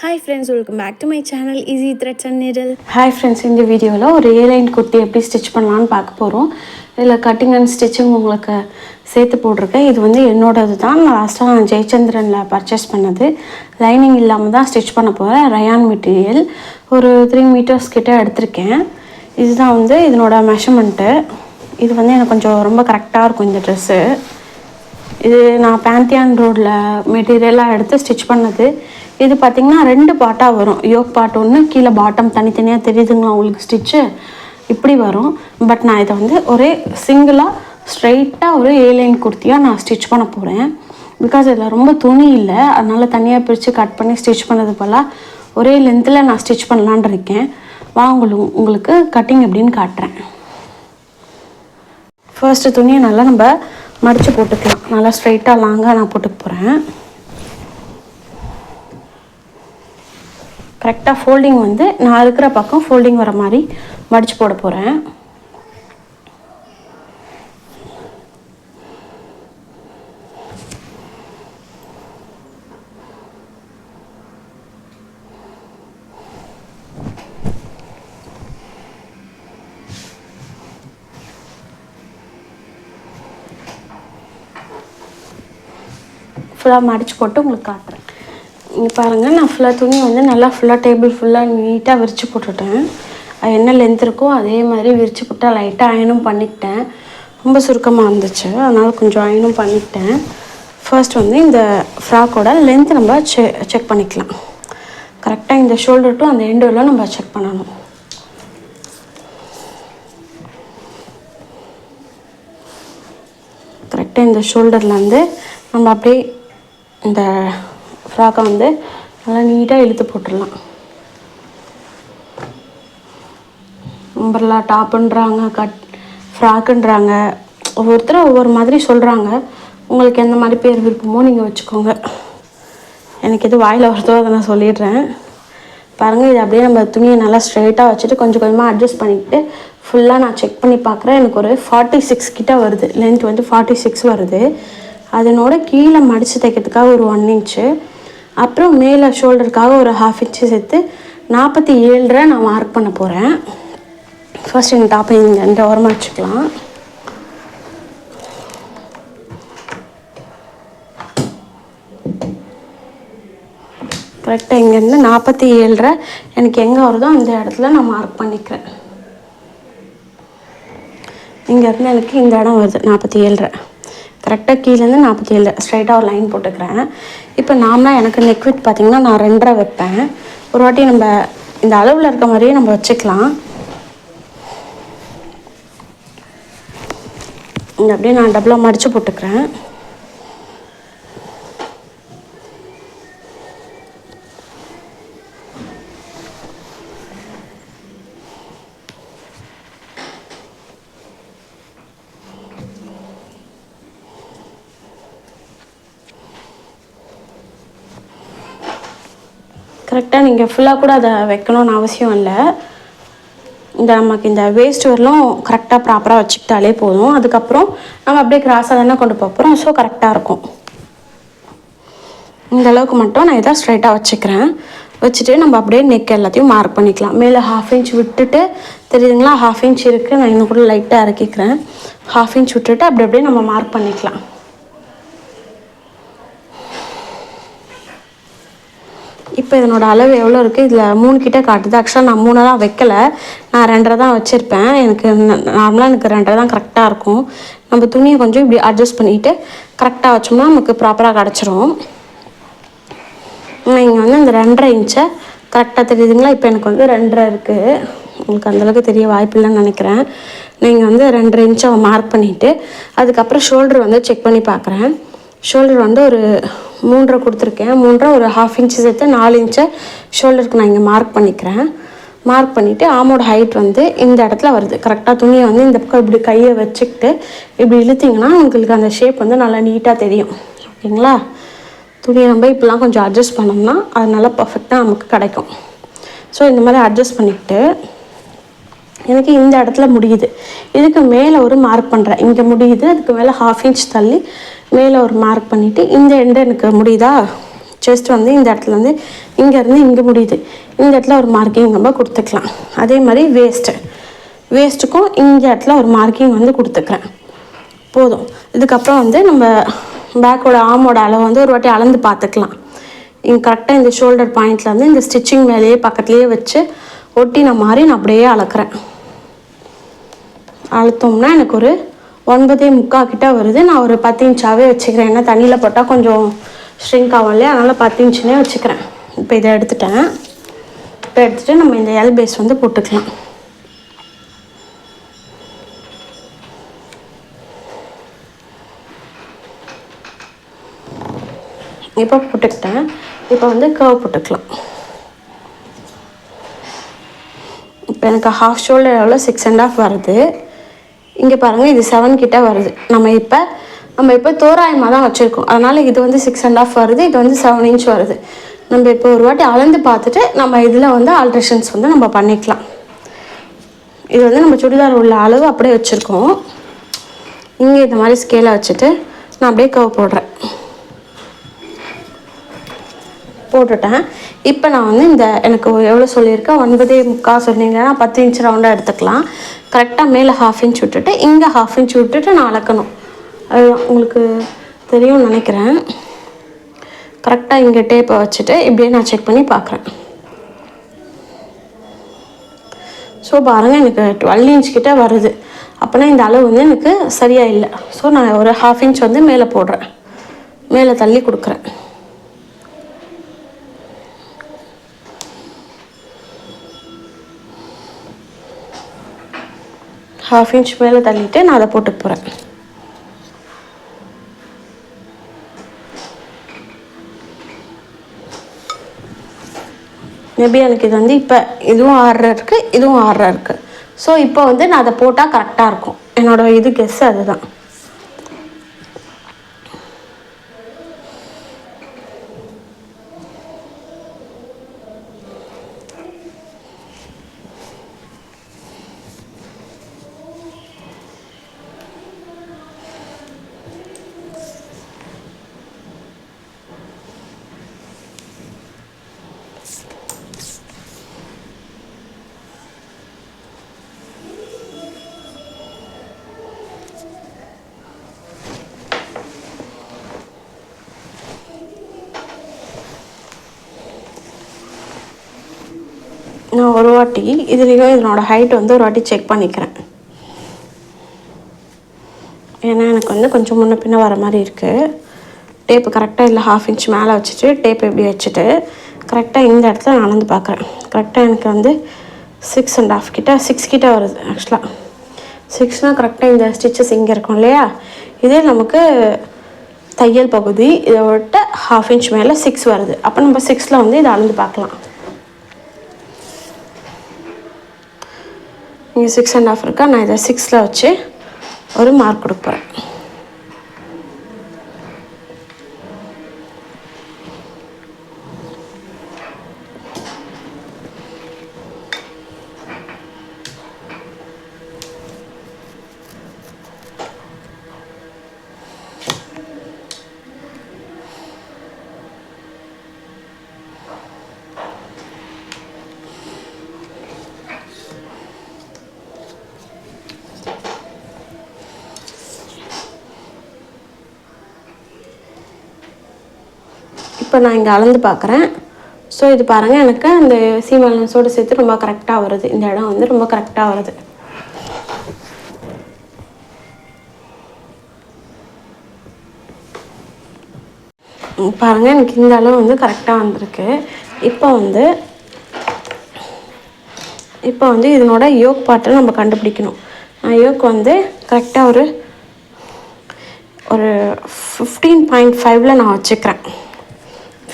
Hi friends, welcome back to my channel Easy Threads and Needle. Hi friends, இந்த வீடியோவில் ஒரு A-line kurti எப்படி stitch பண்ணலான்னு பார்க்க போகிறோம். இதில் கட்டிங் அண்ட் ஸ்டிச்சிங் உங்களுக்கு சேர்த்து போட்டிருக்கேன். இது வந்து என்னோடது தான். நான் ஜெயச்சந்திரனில் பர்ச்சேஸ் பண்ணது. லைனிங் இல்லாமல் தான் ஸ்டிச் பண்ண போகிறேன். ரயான் மெட்டீரியல் ஒரு 3 meters கிட்ட எடுத்திருக்கேன். இதுதான் வந்து இதனோட மெஷர்மெண்ட்டு. இது வந்து எனக்கு கொஞ்சம் ரொம்ப கரெக்டாக இருக்கும் இந்த ட்ரெஸ்ஸு. இது நான் பேந்தியான் ரோடில் மெட்டீரியலாக எடுத்து ஸ்டிச் பண்ணது. இது பார்த்திங்கன்னா 2 பார்ட்டாக வரும். யோக் பார்ட் ஒன்று, கீழே பாட்டம் தனித்தனியாக தெரியுதுங்களா உங்களுக்கு ஸ்டிச்சு இப்படி வரும். பட் நான் இதை வந்து ஒரே சிங்கிளாக ஸ்ட்ரைட்டாக ஒரு A-line குர்த்தியாக நான் ஸ்டிச் பண்ண போகிறேன். பிகாஸ் இதில் ரொம்ப துணி இல்லை, அதனால் தனியாக பிரித்து கட் பண்ணி ஸ்டிச் பண்ணது போல் ஒரே லென்த்தில் நான் ஸ்டிச் பண்ணலான் இருக்கேன். உங்களுக்கு கட்டிங் எப்படின்னு காட்டுறேன். ஃபர்ஸ்ட்டு துணியை நல்லா நம்ம மடித்து போட்டுக்கலாம். நல்லா ஸ்ட்ரைட்டாக லாங்காக நான் போட்டுக்க போகிறேன். கரெக்டாக ஃபோல்டிங் வந்து நான் இருக்கிற பக்கம் ஃபோல்டிங் வர மாதிரி மடித்து போட போகிறேன். ஃபுல்லாக மடித்து போட்டு உங்களுக்கு காட்டுறேன். இங்கே பாருங்கள், நான் ஃபுல்லாக துணி வந்து நல்லா டேபிள் ஃபுல்லாக நீட்டாக விரித்து போட்டுட்டேன். என்ன லென்த் இருக்கோ அதே மாதிரி விரித்து போட்டால் லைட்டாக அயனும் பண்ணிக்கிட்டேன். ரொம்ப சுருக்கமாக இருந்துச்சு, அதனால் கொஞ்சம் அயனும் பண்ணிக்கிட்டேன். ஃபர்ஸ்ட் வந்து இந்த ஃப்ராக்கோட லென்த் நம்ம செக் பண்ணிக்கலாம். கரெக்டாக இந்த ஷோல்டர் டு அந்த எண்டோவில் நம்ம செக் பண்ணணும். கரெக்டாக இந்த ஷோல்டர்லேருந்து நம்ம அப்படியே இந்த ஃப்ராக்கை வந்து நல்லா நீட்டாக இழுத்து போட்டுடலாம். அம்பர்லா டாப்புன்றாங்க, ஃப்ராக்குன்றாங்க, ஒவ்வொருத்தரும் ஒவ்வொரு மாதிரி சொல்கிறாங்க. உங்களுக்கு எந்த மாதிரி பேர் விருப்பமோ நீங்கள் வச்சுக்கோங்க. எனக்கு எது வாயில் வருதோ அதை நான் சொல்லிடுறேன். பாருங்கள், இது அப்படியே நம்ம துணியை நல்லா ஸ்ட்ரைட்டாக வச்சுட்டு கொஞ்சம் கொஞ்சமாக அட்ஜஸ்ட் பண்ணிக்கிட்டு ஃபுல்லாக நான் செக் பண்ணி பார்க்குறேன். எனக்கு ஒரு 46 கிட்ட வருது. லென்த் வந்து 46 வருது. அதனோட கீழே மடித்து தைக்கிறதுக்காக ஒரு 1 inch, அப்புறம் மேலே ஷோல்டருக்காக ஒரு 1/2 inch சேர்த்து 47 நான் மார்க் பண்ண போகிறேன். ஃபர்ஸ்ட் எங்கள் டாப்பை இங்கே இந்த ஓரமாக வச்சுக்கலாம். கரெக்டாக இங்கேருந்து 47 எனக்கு எங்கே வருதோ அந்த இடத்துல நான் மார்க் பண்ணிக்கிறேன். இங்கேருந்து எனக்கு இந்த இடம் வருது 47. கரெக்டாக கீழேருந்து 47 ஸ்ட்ரைட்டாக ஒரு லைன் போட்டுக்கிறேன். இப்போ நார்மலாக எனக்கு நெக் வித் பார்த்திங்கன்னா நான் 2.5 வைப்பேன். ஒரு வாட்டி நம்ம இந்த அளவில் இருக்க மாதிரியே நம்ம வச்சுக்கலாம். இங்கே அப்படியே நான் டபுளாக மடித்து போட்டுக்கிறேன். கரெக்டாக நீங்கள் ஃபுல்லாக கூட அதை வைக்கணும்னு அவசியம் இல்லை. நமக்கு இந்த வேஸ்ட் வரலும் கரெக்டாக ப்ராப்பராக வச்சுக்கிட்டாலே போதும். அதுக்கப்புறம் நம்ம அப்படியே கிராஸாக தானே கொண்டு போகிறோம். ஸோ கரெக்டாக இருக்கும். இந்த அளவுக்கு மட்டும் நான் இதை ஸ்ட்ரைட்டாக வச்சுக்கிறேன். வச்சுட்டு நம்ம அப்படியே நெக் எல்லாத்தையும் மார்க் பண்ணிக்கலாம். மேலே 1/2 inch விட்டுட்டு, தெரியுதுங்களா, 1/2 inch இருக்குது. நான் இன்னும் கூட லைட்டாக இறக்கிக்கிறேன். 1/2 inch விட்டுட்டு அப்படியே நம்ம மார்க் பண்ணிக்கலாம். இப்போ இதனோட அளவு எவ்வளோ இருக்குது, இதில் 3 கிட்ட காட்டுது. ஆக்சுவலாக நான் 3 தான் வைக்கலை, நான் 2.5 தான் வச்சுருப்பேன். எனக்கு நார்மலாக எனக்கு 2.5 தான் கரெக்டாக இருக்கும். நம்ம துணியை கொஞ்சம் இப்படி அட்ஜஸ்ட் பண்ணிவிட்டு கரெக்டாக வச்சோம்னா நமக்கு ப்ராப்பராக கிடச்சிரும். இங்கே வந்து இந்த 2.5 inch கரெக்டாக தெரியுதுங்களா. இப்போ எனக்கு வந்து 2.5 இருக்குது. உங்களுக்கு அந்தளவுக்கு தெரிய வாய்ப்பு இல்லைன்னு நினைக்கிறேன். நீங்கள் வந்து 2.5 inch மார்க் பண்ணிவிட்டு அதுக்கப்புறம் ஷோல்டர் வந்து செக் பண்ணி பார்க்குறேன். ஷோல்டர் வந்து ஒரு 3.5 கொடுத்துருக்கேன். 3.5 ஒரு 1/2 inch சேர்த்து 4 inch ஷோல்டருக்கு நான் இங்கே மார்க் பண்ணிக்கிறேன். மார்க் பண்ணிவிட்டு ஆமோட ஹைட் வந்து இந்த இடத்துல வருது. கரெக்டாக துணியை வந்து இந்த பக்கம் இப்படி கையை வச்சுக்கிட்டு இப்படி இழுத்திங்கன்னா உங்களுக்கு அந்த ஷேப் வந்து நல்லா நீட்டாக தெரியும். ஓகேங்களா. துணியை நம்ம இப்படிலாம் கொஞ்சம் அட்ஜஸ்ட் பண்ணோம்னா அது நல்லா பர்ஃபெக்டாக நமக்கு கிடைக்கும். ஸோ இந்த மாதிரி அட்ஜஸ்ட் பண்ணிக்கிட்டு எனக்கு இந்த இடத்துல முடியுது. இதுக்கு மேலே ஒரு மார்க் பண்ணுறேன். இங்கே முடியுது, அதுக்கு மேலே 1/2 inch தள்ளி மேலே ஒரு மார்க் பண்ணிவிட்டு இந்த எண்டு எனக்கு முடியுதா, செஸ்ட் வந்து இந்த இடத்துல வந்து இங்கேருந்து இங்கே முடியுது, இந்த இடத்துல ஒரு மார்க்கிங் நம்ம கொடுத்துக்கலாம். அதே மாதிரி வேஸ்ட்டுக்கும் இந்த இடத்துல ஒரு மார்க்கிங் வந்து கொடுத்துக்கிறேன். போதும். இதுக்கப்புறம் வந்து நம்ம பேக்கோட ஆமோட அளவு வந்து ஒரு வாட்டி அளந்து பார்த்துக்கலாம். இங்கே கரெக்டாக இந்த ஷோல்டர் பாயிண்டில் வந்து இந்த ஸ்டிச்சிங் மேலேயே பக்கத்துலேயே வச்சு ஒட்டின மாதிரி நான் அப்படியே அளக்குறேன். அழுத்தோம்னா எனக்கு ஒரு 9.75 கிட்ட வருது. நான் ஒரு 10 இன்ச்சாகவே வச்சுக்கிறேன். ஏன்னா தண்ணியில் போட்டால் கொஞ்சம் ஷ்ரிங்க் ஆகும் இல்லையா, அதனால் 10 இன்ச்சுனே வச்சுக்கிறேன். இப்போ இதை எடுத்துட்டேன். இப்போ எடுத்துகிட்டு நம்ம இந்த எல் பேஸ் வந்து போட்டுக்கலாம். இப்போ போட்டுக்கிட்டேன். இப்போ வந்து கர்வ் போட்டுக்கலாம். இப்போ எனக்கு ஹாஃப் ஷோல்டர் எவ்வளோ 6.5 வருது. இங்கே பாருங்கள், இது 7 கிட்ட வருது. நம்ம இப்போ தோராயமாக தான் வச்சுருக்கோம், அதனால் இது வந்து 6.5 வருது, இது வந்து 7 இன்ச் வருது. நம்ம இப்போ ஒரு வாட்டி அளந்து பார்த்துட்டு நம்ம இதில் வந்து ஆல்ட்ரேஷன்ஸ் வந்து நம்ம பண்ணிக்கலாம். இது வந்து நம்ம சுடிதார் உள்ள அளவு அப்படியே வச்சுருக்கோம். இங்கே இந்த மாதிரி ஸ்கேலை வச்சுட்டு நான் அப்படியே கர்வ் போட்டுட்டேன். இப்போ நான் வந்து எனக்கு எவ்வளோ சொல்லியிருக்கேன், 9.75 சொன்னீங்கன்னா 10 இன்ச் ரவுண்டாக எடுத்துக்கலாம். கரெக்டாக மேலே 1/2 இன்ச் விட்டுட்டு இங்கே 1/2 இன்ச் விட்டுட்டு நான் அளக்கணும். அது உங்களுக்கு தெரியும்னு நினைக்கிறேன். கரெக்டாக இங்கே டேப்பை வச்சுட்டு இப்படியே நான் செக் பண்ணி பார்க்குறேன். ஸோ பாருங்கள், எனக்கு 12 இன்ச் கிட்ட வருது. அப்போனா இந்த அளவு வந்து எனக்கு சரியாக இல்லை. ஸோ நான் ஒரு 1/2 இன்ச் வந்து மேலே போடுறேன், மேலே தள்ளி கொடுக்குறேன். ஹாஃப் இன்ச் மேலே தள்ளிட்டு நான் அதை போட்டு போகிறேன். மேபி எனக்கு இது வந்து இப்போ இதுவும் 6.5 இருக்குது, இதுவும் 6.5 இருக்குது. ஸோ இப்போ வந்து நான் அதை போட்டால் கரெக்டாக இருக்கும். என்னோடய இது கெஸ் அதுதான். நான் ஒரு வாட்டி இதுலேயும் இதனோட ஹைட் வந்து ஒரு வாட்டி செக் பண்ணிக்கிறேன். ஏன்னா எனக்கு வந்து கொஞ்சம் முன்ன பின்ன வர மாதிரி இருக்குது. டேப்பு கரெக்டாக இல்லை 1/2 இன்ச் மேலே வச்சுட்டு டேப் இப்படி வச்சுட்டு கரெக்டாக இந்த இடத்துல நான் அளந்து பார்க்குறேன். கரெக்டாக எனக்கு வந்து 6.5 கிட்ட 6 கிட்ட வருது. ஆக்சுவலாக 6னால் கரெக்டாக இந்த ஸ்டிச்சஸ் இங்கே இருக்கும் இல்லையா, இதே நமக்கு தையல் பகுதி இதை விட்டு 1/2 இன்ச் மேலே 6 வருது. அப்போ நம்ம 6ல் வந்து இதை அளந்து பார்க்கலாம். இங்கே 6.5 இருக்கா, நான் இதை 6ல் வச்சு ஒரு மார்க் கொடுப்பேன். இப்போ நான் இங்கே அளந்து பார்க்குறேன். ஸோ இது பாருங்கள், எனக்கு அந்த சீம் அலவன்ஸோடு சேர்த்து ரொம்ப கரெக்டாக வருது. இந்த இடம் வந்து ரொம்ப கரெக்டாக வருது. பாருங்கள், எனக்கு இந்த அளவு வந்து கரெக்டாக வந்திருக்கு. இப்போ வந்து இதனோட யோக் பார்ட்டை நம்ம கண்டுபிடிக்கணும். யோக் வந்து கரெக்டாக ஒரு 15.5ல் நான் வச்சுக்கிறேன்.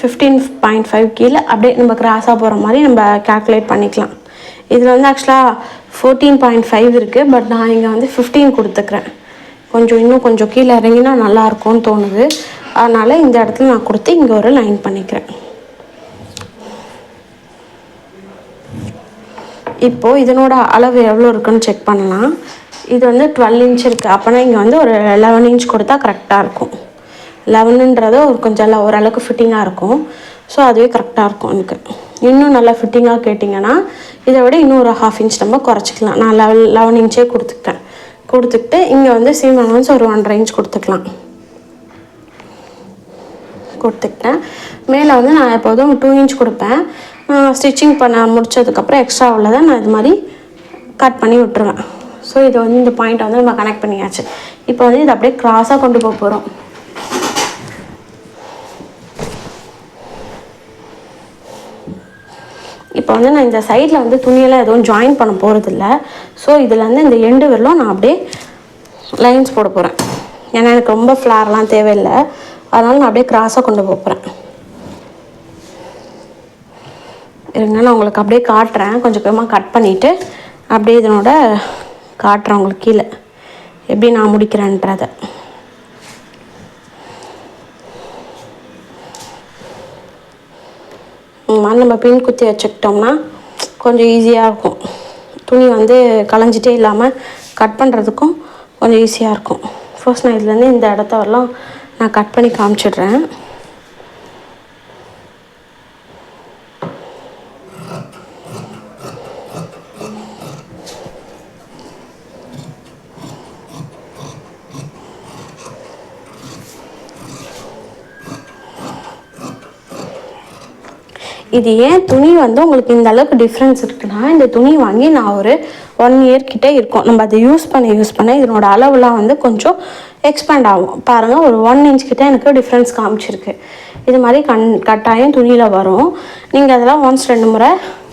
15.5 கீழே அப்படியே நம்ம கிராஸாக போகிற மாதிரி நம்ம கால்குலேட் பண்ணிக்கலாம். இதில் வந்து ஆக்சுவலாக 14.5 இருக்குது, பட் நான் இங்கே வந்து 15 கொடுத்துக்கிறேன். இன்னும் கொஞ்சம் கீழே இறங்கினா நல்லாயிருக்கும்னு தோணுது. அதனால் இந்த இடத்துல நான் கொடுத்து இங்கே ஒரு லைன் பண்ணிக்கிறேன். இப்போது இதனோட அளவு எவ்வளோ இருக்குன்னு செக் பண்ணலாம். இது வந்து 12 இன்ச் இருக்குது. அப்போனா இங்கே வந்து ஒரு 11 இன்ச் கொடுத்தா கரெக்டாக இருக்கும். 11ன்றது கொஞ்சம் ஓரளவுக்கு ஃபிட்டிங்காக இருக்கும். ஸோ அதுவே கரெக்டாக இருக்கும் எனக்கு. இன்னும் நல்லா ஃபிட்டிங்காக கேட்டிங்கன்னா இதை விட இன்னும் ஒரு 1/2 இன்ச் நம்ம குறைச்சிக்கலாம். நான் 11 இன்ச்சே கொடுத்துக்கிட்டு இங்கே வந்து சீம் அலவன்ஸ் ஒரு 1.5 இன்ச் கொடுத்துக்கிட்டேன். மேலே வந்து நான் எப்போதும் 2 இன்ச் கொடுப்பேன். ஸ்டிச்சிங் பண்ண முடித்ததுக்கப்புறம் எக்ஸ்ட்ரா உள்ளதை நான் இது மாதிரி கட் பண்ணி விட்டுருவேன். ஸோ இது வந்து இந்த பாயிண்ட்டை வந்து நம்ம கனெக்ட் பண்ணியாச்சு. இப்போ வந்து இதை அப்படியே க்ராஸாக கொண்டு போக போகிறோம். இப்போ வந்து நான் இந்த சைடில் வந்து துணியெல்லாம் எதுவும் ஜாயின் பண்ண போகிறதில்ல. ஸோ இதில் வந்து இந்த எண்டு வரலும் நான் அப்படியே லைன்ஸ் போட போகிறேன். ஏன்னா எனக்கு ரொம்ப ஃப்ளார்லாம் தேவையில்லை. அதனால் நான் அப்படியே க்ராஸாக கொண்டு போக போகிறேன். இருங்க, நான் உங்களுக்கு அப்படியே காட்டுறேன். கொஞ்சம் கொஞ்சமாக கட் பண்ணிவிட்டு அப்படியே இதனோட காட்டுறேன் உங்களுக்கு கீழே எப்படி நான் முடிக்கிறேன்றதை. நம்ம பின் குத்தி வச்சுக்கிட்டோம்னா கொஞ்சம் ஈஸியாக இருக்கும். துணி வந்து களைஞ்சிட்டே இல்லாமல் கட் பண்ணுறதுக்கும் கொஞ்சம் ஈஸியாக இருக்கும். ஃபர்ஸ்ட் நான் இதுலேருந்து இந்த இடத்த வரலாம் நான் கட் பண்ணி காமிச்சிடுறேன். இது ஏன் துணி வந்து உங்களுக்கு இந்த அளவுக்கு டிஃப்ரென்ஸ் இருக்குன்னா, இந்த துணி வாங்கி நான் ஒரு 1 இயர் கிட்டே இருக்கும். நம்ம அதை யூஸ் பண்ண இதனோட அளவுலாம் வந்து கொஞ்சம் எக்ஸ்பேண்ட் ஆகும். பாருங்கள், ஒரு 1 இன்ச் கிட்டே எனக்கு டிஃப்ரென்ஸ் காமிச்சிருக்கு. இது மாதிரி கட்டாயம் துணியில் வரும். நீங்கள் அதெல்லாம் ஒன்ஸ் 2 முறை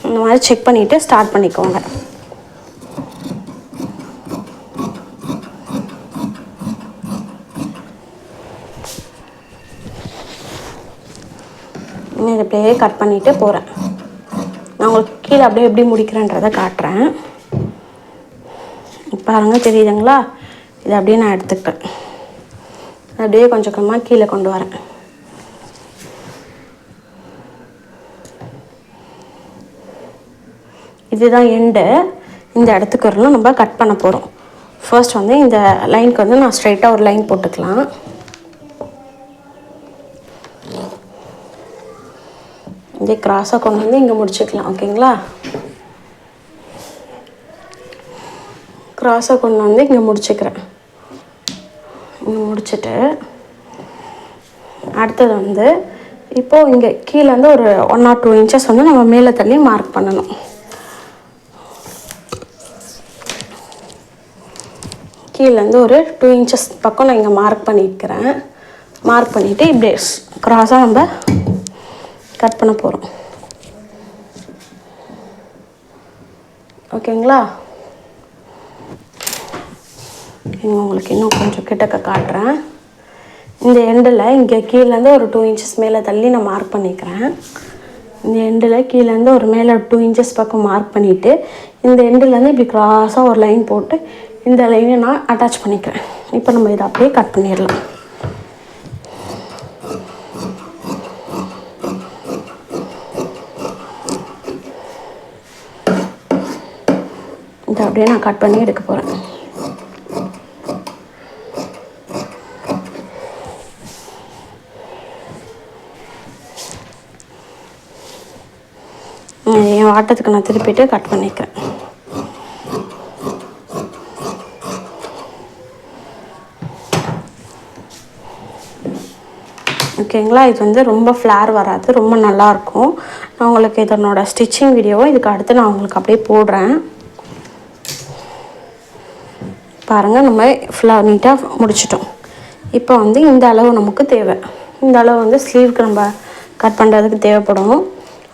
இந்த மாதிரி செக் பண்ணிவிட்டு ஸ்டார்ட் பண்ணிக்கோங்க. இதை அப்படியே கட் பண்ணிவிட்டு போகிறேன். நான் உங்களுக்கு கீழே அப்படியே எப்படி முடிக்கிறேன்றதை காட்டுறேன். பாருங்கள், தெரியுதுங்களா? இதை அப்படியே நான் எடுத்துக்கிட்டேன். அப்படியே கொஞ்சம் கொஞ்சமாக கீழே கொண்டு வரேன். இதுதான் எண்டு. இந்த இடத்துக்கு வரலாம் நம்ம கட் பண்ண போகிறோம். ஃபர்ஸ்ட் வந்து இந்த லைனுக்கு வந்து நான் ஸ்ட்ரைட்டாக ஒரு லைன் போட்டுக்கலாம். இதே கிராஸாக கொண்டு வந்து இங்கே முடிச்சுக்கலாம். ஓகேங்களா? கிராஸாக கொண்டு வந்து இங்கே முடிச்சுக்கிறேன். இங்கே முடிச்சுட்டு அடுத்தது வந்து இப்போது இங்கே கீழே வந்து ஒரு 1 or 2 inches வந்து நம்ம மேலே தள்ளி மார்க் பண்ணணும். கீழேருந்து ஒரு 2 inches பக்கம் நான் இங்கே மார்க் பண்ணிக்கிறேன். மார்க் பண்ணிவிட்டு இப்படி கிராஸாக நம்ம கட் பண்ண போகிறோம். ஓகேங்களா? உங்களுக்கு இன்னும் கொஞ்சம் கிட்டக்க காட்டுறேன். இந்த எண்டில் இங்கே கீழேருந்து ஒரு 2 inches மேலே தள்ளி நான் மார்க் பண்ணிக்கிறேன். இந்த எண்டில் கீழேருந்து ஒரு மேலே 2 inches பக்கம் மார்க் பண்ணிவிட்டு இந்த எண்டுலேருந்து இப்படி கிராஸாக ஒரு லைன் போட்டு இந்த லைனை நான் அட்டாச் பண்ணிக்கிறேன். இப்போ நம்ம இதை அப்படியே கட் பண்ணிடலாம். இதை அப்படியே நான் கட் பண்ணி எடுக்க போகிறேன். என் வாட்டத்துக்கு நான் திருப்பிட்டு கட் பண்ணிக்கிறேன். ஓகேங்களா? இது வந்து ரொம்ப ஃப்ளார் வராது, ரொம்ப நல்லாயிருக்கும். நான் உங்களுக்கு இதனோட ஸ்டிச்சிங் வீடியோவை இதுக்கு அடுத்து நான் உங்களுக்கு அப்படியே போடுறேன். பாருங்கள், நம்ம ஃபுல்லாக நீட்டாக முடிச்சிட்டோம். இப்போ வந்து இந்த அளவு நமக்கு தேவை. இந்த அளவு வந்து ஸ்லீவுக்கு நம்ம கட் பண்ணுறதுக்கு தேவைப்படும்.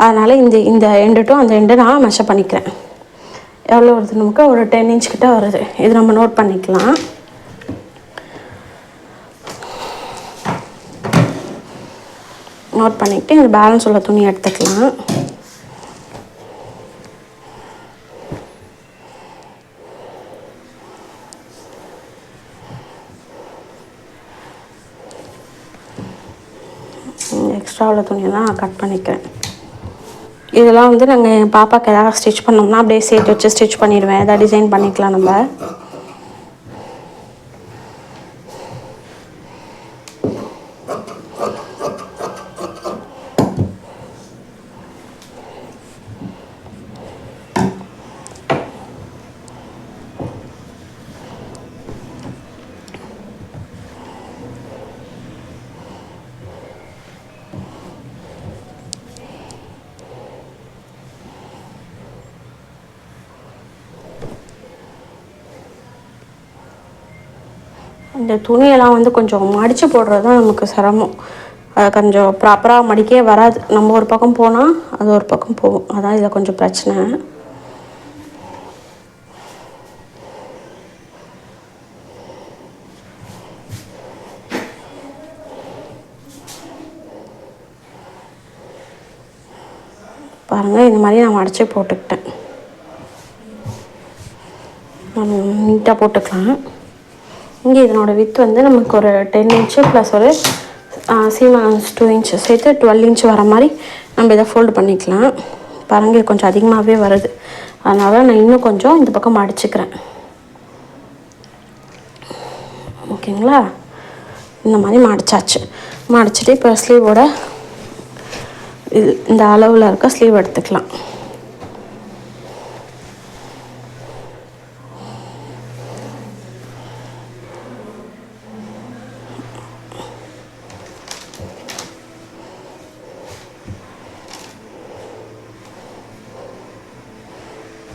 அதனால் இந்த எண்டு டு அந்த எண்டை நான் மெஷர் பண்ணிக்கிறேன். எவ்வளோ வருது நமக்கு? ஒரு 10 inch கிட்ட வருது. இது நம்ம நோட் பண்ணிக்கலாம். நோட் பண்ணிவிட்டு இந்த பேலன்ஸ் உள்ள துணி எடுத்துக்கலாம். எக்ஸ்ட்ரா உள்ள துணியெல்லாம் நான் கட் பண்ணிக்கிறேன். இதெல்லாம் வந்து நாங்கள் என் பாப்பாவுக்கு எதாவது ஸ்டிச் பண்ணோம்னா அப்படியே சேர்த்து வச்சு ஸ்டிச் பண்ணிடுவேன். எதாவது டிசைன் பண்ணிக்கலாம் நம்ம. இந்த துணியெல்லாம் வந்து கொஞ்சம் மடித்து போடுறது தான் நமக்கு சிரமம். அது கொஞ்சம் ப்ராப்பராக மடிக்கவே வராது. நம்ம ஒரு பக்கம் போனால் அது ஒரு பக்கம் போகும். அதான் இதில் கொஞ்சம் பிரச்சனை. பாருங்கள், இந்த மாதிரி நான் மடித்து போட்டுக்கிட்டேன். நம்ம நீட்டாக போட்டுக்கலாம். இங்கே இதனோட வித் வந்து நமக்கு ஒரு 10 இன்ச்சு ப்ளஸ் ஒரு சீம் 2 இன்ச்சு சேர்த்து 12 இன்ச்சு வர மாதிரி நம்ம இதை ஃபோல்டு பண்ணிக்கலாம். பாருங்கள், கொஞ்சம் அதிகமாகவே வருது. அதனால் நான் இன்னும் கொஞ்சம் இந்த பக்கம் மடிச்சுக்கிறேன். ஓகேங்களா? இந்த மாதிரி மடிச்சாச்சு. மடிச்சுட்டு இப்போ ஸ்லீவோட இந்த அளவில் இருக்க ஸ்லீவ் எடுத்துக்கலாம்.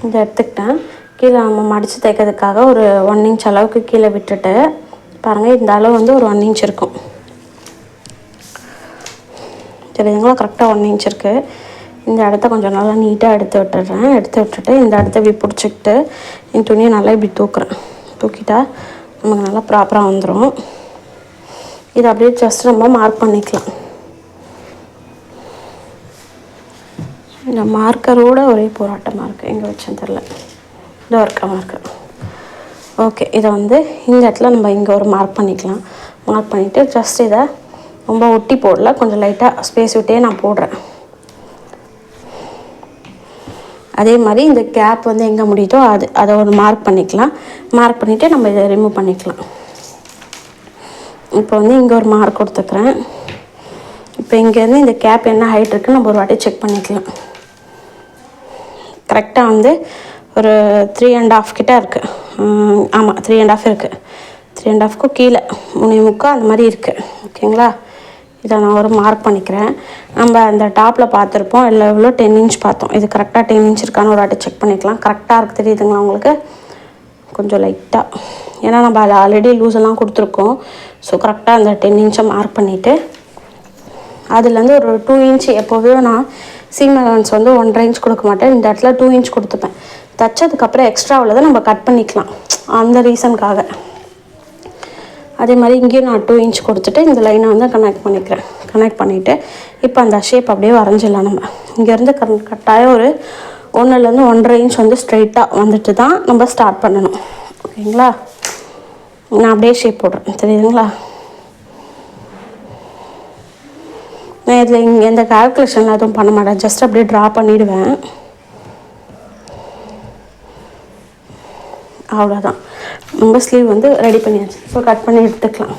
இதை எடுத்துக்கிட்டேன். கீழே நம்ம மடித்து தைக்கிறதுக்காக ஒரு 1 இன்ச் அளவுக்கு கீழே விட்டுட்டு பாருங்கள், இந்த அளவு வந்து ஒரு 1 இன்ச் இருக்கும். தெரியுதுங்களா? கரெக்டாக 1 இன்ச் இருக்குது. இந்த இடத்த கொஞ்சம் நல்லா நீட்டாக எடுத்து விட்டுட்டு இந்த இடத்த இப்படி பிடிச்சிக்கிட்டு இந்த துணியை நல்லா இப்படி தூக்கிட்டா நமக்கு நல்லா ப்ராப்பராக வந்துடும். இதை அப்படியே ஜஸ்ட் நம்ம மார்க் பண்ணிக்கலாம். இந்த மார்க்கரோட ஒரே போராட்டமாக இருக்குது. எங்கே வச்சேன்னு தெரில. இதோ இருக்க மார்க்கர். ஓகே, இதை வந்து இந்த இடத்துல நம்ம இங்கே ஒரு மார்க் பண்ணிக்கலாம். மார்க் பண்ணிவிட்டு ஜஸ்ட் இதை ரொம்ப ஒட்டி போடல, கொஞ்சம் லைட்டாக ஸ்பேஸ் விட்டே நான் போடுறேன். அதே மாதிரி இந்த கேப் வந்து எங்கே முடியுதோ அதை ஒரு மார்க் பண்ணிக்கலாம். மார்க் பண்ணிவிட்டு நம்ம இதை ரிமூவ் பண்ணிக்கலாம். இப்போ வந்து இங்கே ஒரு மார்க் கொடுத்துக்கிறேன். இப்போ இங்கேருந்து இந்த கேப் என்ன ஹைட் இருக்குன்னு நம்ம ஒரு வாட்டி செக் பண்ணிக்கலாம். கரெக்டாக வந்து ஒரு 3.5 கிட்ட இருக்குது. ஆமாம், 3.5 இருக்குது. 3.5க்கும் கீழே 3.25 அந்த மாதிரி இருக்குது. ஓகேங்களா? இதை நான் ஒரு மார்க் பண்ணிக்கிறேன். நம்ம அந்த டாப்பில் பார்த்துருப்போம், இல்லை எவ்வளோ 10 இன்ச் பார்த்தோம். இது கரெக்டாக 10 இன்ச் இருக்கான்னு ஒரு வாட்டி செக் பண்ணிக்கலாம். கரெக்டாக இருக்குது. தெரியுதுங்களா உங்களுக்கு? கொஞ்சம் லைட்டாக, ஏன்னா நம்ம அதில் ஆல்ரெடி லூஸெல்லாம் கொடுத்துருக்கோம். ஸோ கரெக்டாக அந்த 10 இன்ச்சை மார்க் பண்ணிவிட்டு அதுலேருந்து ஒரு 2 இன்ச் எப்போவே நான் சீம் அலவன்ஸ் வந்து 1.5 இன்ச் கொடுக்க மாட்டேன். இந்த இடத்துல 2 இன்ச் கொடுத்துப்பேன். தைச்சதுக்கப்புறம் எக்ஸ்ட்ரா உள்ளதை நம்ம கட் பண்ணிக்கலாம், அந்த ரீசனுக்காக. அதே மாதிரி இங்கேயும் நான் 2 இன்ச் கொடுத்துட்டு இந்த லைனை வந்து கனெக்ட் பண்ணிவிட்டு இப்போ அந்த ஷேப் அப்படியே வரைஞ்சிடலாம். நம்ம இங்கேருந்து கட்டாயம் ஒரு 1லேருந்து 1.5 இன்ச் வந்து ஸ்ட்ரைட்டாக வந்துட்டு தான் நம்ம ஸ்டார்ட் பண்ணணும். ஓகேங்களா? நான் அப்படியே ஷேப் போடுறேன். தெரியுதுங்களா? நான் இதில் இங்கே எந்த கால்குலேஷன்லாம் எதுவும் பண்ண மாட்டேன். ஜஸ்ட் அப்படியே ட்ரா பண்ணிவிடுவேன். அவ்வளோதான். நம்ம ஸ்லீவ் வந்து ரெடி பண்ணியாச்சு. இப்போ கட் பண்ணி எடுத்துக்கலாம்.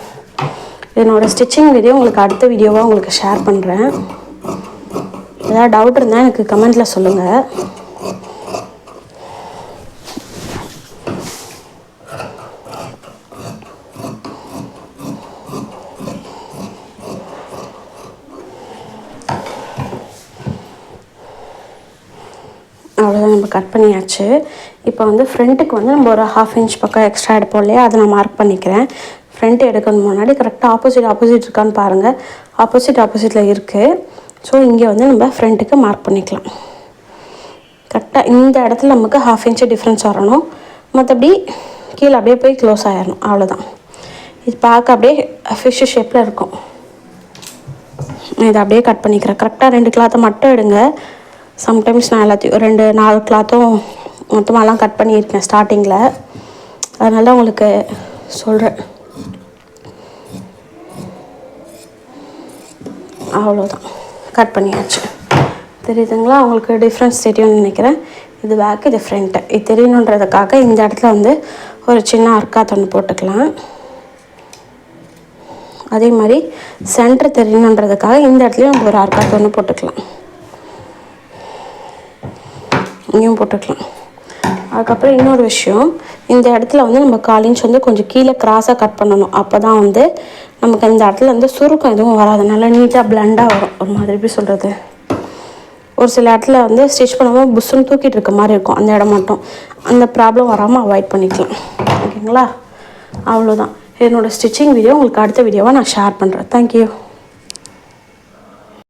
என்னோடய ஸ்டிச்சிங் வீடியோ உங்களுக்கு அடுத்த வீடியோவாக உங்களுக்கு ஷேர் பண்ணுறேன். ஏதாவது டவுட் இருந்தால் எனக்கு கமெண்ட்டில் சொல்லுங்கள். அவ்வளோதான், நம்ம கட் பண்ணியாச்சு. இப்போ வந்து ஃப்ரண்ட்டுக்கு வந்து நம்ம ஒரு 1/2 இன்ச் பக்கம் எக்ஸ்ட்ரா எடுப்போம் இல்லையா, அதை நான் மார்க் பண்ணிக்கிறேன். ஃப்ரண்ட் எடுக்கணும் முன்னாடி கரெக்டாக ஆப்போசிட் இருக்கான்னு பாருங்கள். ஆப்போசிட்டில் இருக்குது. ஸோ இங்கே வந்து நம்ம ஃப்ரண்ட்டுக்கு மார்க் பண்ணிக்கலாம். கரெக்டாக இந்த இடத்துல நமக்கு 1/2 இன்ச் டிஃப்ரென்ஸ் வரணும். மற்றபடி கீழே அப்படியே போய் க்ளோஸ் ஆகிடணும். அவ்வளோதான். இது பார்க்க அப்படியே ஃபிஷ் ஷேப்பில் இருக்கும். இதை அப்படியே கட் பண்ணிக்கிறேன். கரெக்டாக 2 கிளாத்தை மட்டும் எடுங்க. சம்டைம்ஸ் நான் எல்லாத்தையும் 2-4 கிளாத்தும் மொத்தமாகலாம் கட் பண்ணியிருக்கேன் ஸ்டார்டிங்கில். அதனால உங்களுக்கு சொல்கிறேன். அவ்வளோதான், கட் பண்ணியாச்சு. தெரியுதுங்களா? உங்களுக்கு டிஃப்ரென்ஸ் தெரியும்னு நினைக்கிறேன். இது பேக்கு, இது ஃப்ரண்ட்டு. இது தெரியணுன்றதுக்காக இந்த இடத்துல வந்து ஒரு சின்ன அர்க்காத் ஒன்று போட்டுக்கலாம். அதே மாதிரி சென்டர் தெரியணுன்றதுக்காக இந்த இடத்துலையும் நம்ம ஒரு அர்க்காத் ஒன்று போட்டுக்கலாம். இங்கேயும் போட்டுக்கலாம். அதுக்கப்புறம் இன்னொரு விஷயம், இந்த இடத்துல வந்து நம்ம 1/4 இன்ச் வந்து கொஞ்சம் கீழே கிராஸாக கட் பண்ணணும். அப்போ தான் வந்து நமக்கு இந்த இடத்துல வந்து சுருக்கம் எதுவும் வராது. நல்லா நீட்டாக பிளண்டாக வரும். ஒரு மாதிரி எப்படி சொல்கிறது, ஒரு சில இடத்துல வந்து ஸ்டிச் பண்ணும்போது புஷ்ஷுன்னு தூக்கிட்டு இருக்க மாதிரி இருக்கும். அந்த இடம் மட்டும் அந்த ப்ராப்ளம் வராமல் அவாய்ட் பண்ணிக்கலாம். ஓகேங்களா? அவ்வளோதான். என்னோடய ஸ்டிச்சிங் வீடியோ உங்களுக்கு அடுத்த வீடியோவாக நான் ஷேர் பண்ணுறேன். தேங்க்யூ.